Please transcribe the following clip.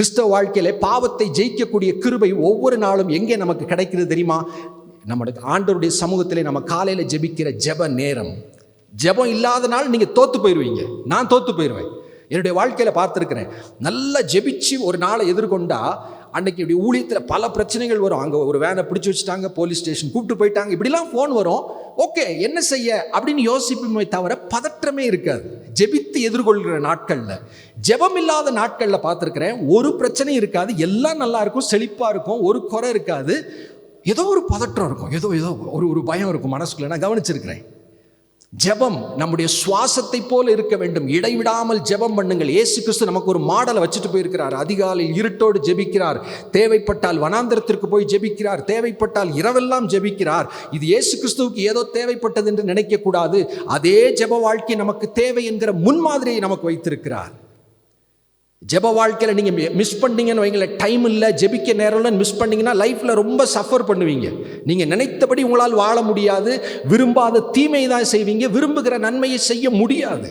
கிறிஸ்தவ வாழ்க்கையில பாவத்தை ஜெயிக்கக்கூடிய கிருபை ஒவ்வொரு நாளும் எங்கே நமக்கு கிடைக்கிறது தெரியுமா? நம்முடைய ஆண்டவருடைய சமூகத்திலே நம்ம காலையில் ஜெபிக்கிற ஜெப நேரம். ஜெபம் இல்லாத நாள் நீங்கள் தோற்று போயிடுவீங்க. நான் தோற்று போயிடுவேன். என்னுடைய வாழ்க்கையில் பார்த்துருக்கிறேன். நல்லா ஜெபிச்சு ஒரு நாளை எதிர்கொண்டா அன்னைக்கு இப்படி ஊழியத்தில் பல பிரச்சனைகள் வரும். அங்கே ஒரு வேனை பிடிச்சி வச்சுட்டாங்க, போலீஸ் ஸ்டேஷன் கூப்பிட்டு போயிட்டாங்க, இப்படிலாம் ஃபோன் வரும். ஓகே, என்ன செய்ய அப்படின்னு யோசிப்போமே தவிர பதற்றமே இருக்காது. ஜெபித்து எதிர்கொள்கிற நாட்களில், ஜெபம் இல்லாத நாட்களில் பார்த்துருக்கிறேன், ஒரு பிரச்சனையும் இருக்காது, எல்லாம் நல்லா இருக்கும், செழிப்பாக இருக்கும், ஒரு குறை இருக்காது. ஏதோ ஒரு பதற்றம் இருக்கும், ஏதோ ஒரு பயம் இருக்கும் மனசுக்குள்ள. நான் கவனிச்சிருக்கிறேன். ஜெபம் நம்முடைய சுவாசத்தை போல இருக்க வேண்டும். இடைவிடாமல் ஜெபம் பண்ணுங்கள். இயேசு கிறிஸ்து நமக்கு ஒரு மாடலை வச்சுட்டு போயிருக்கிறார். அதிகாலையில் இருட்டோடு ஜெபிக்கிறார், தேவைப்பட்டால் வனாந்திரத்திற்கு போய் ஜெபிக்கிறார், தேவைப்பட்டால் இரவெல்லாம் ஜெபிக்கிறார். இது இயேசு கிறிஸ்துவுக்கு ஏதோ தேவைப்பட்டது என்று நினைக்கக்கூடாது. அதே ஜெப வாழ்க்கை நமக்கு தேவை என்கிற முன்மாதிரியை நமக்கு வைத்திருக்கிறார். ஜெப வாழ்க்கையில் நீங்கள் மிஸ் பண்ணீங்கன்னு வைங்களேன், டைம் இல்லை, ஜெபிக்க நேரம் மிஸ் பண்ணிங்கன்னா லைஃப்பில் ரொம்ப சஃபர் பண்ணுவீங்க. நீங்கள் நினைத்தபடி உங்களால் வாழ முடியாது. விரும்பாத தீமையை தான் செய்வீங்க, விரும்புகிற நன்மையை செய்ய முடியாது.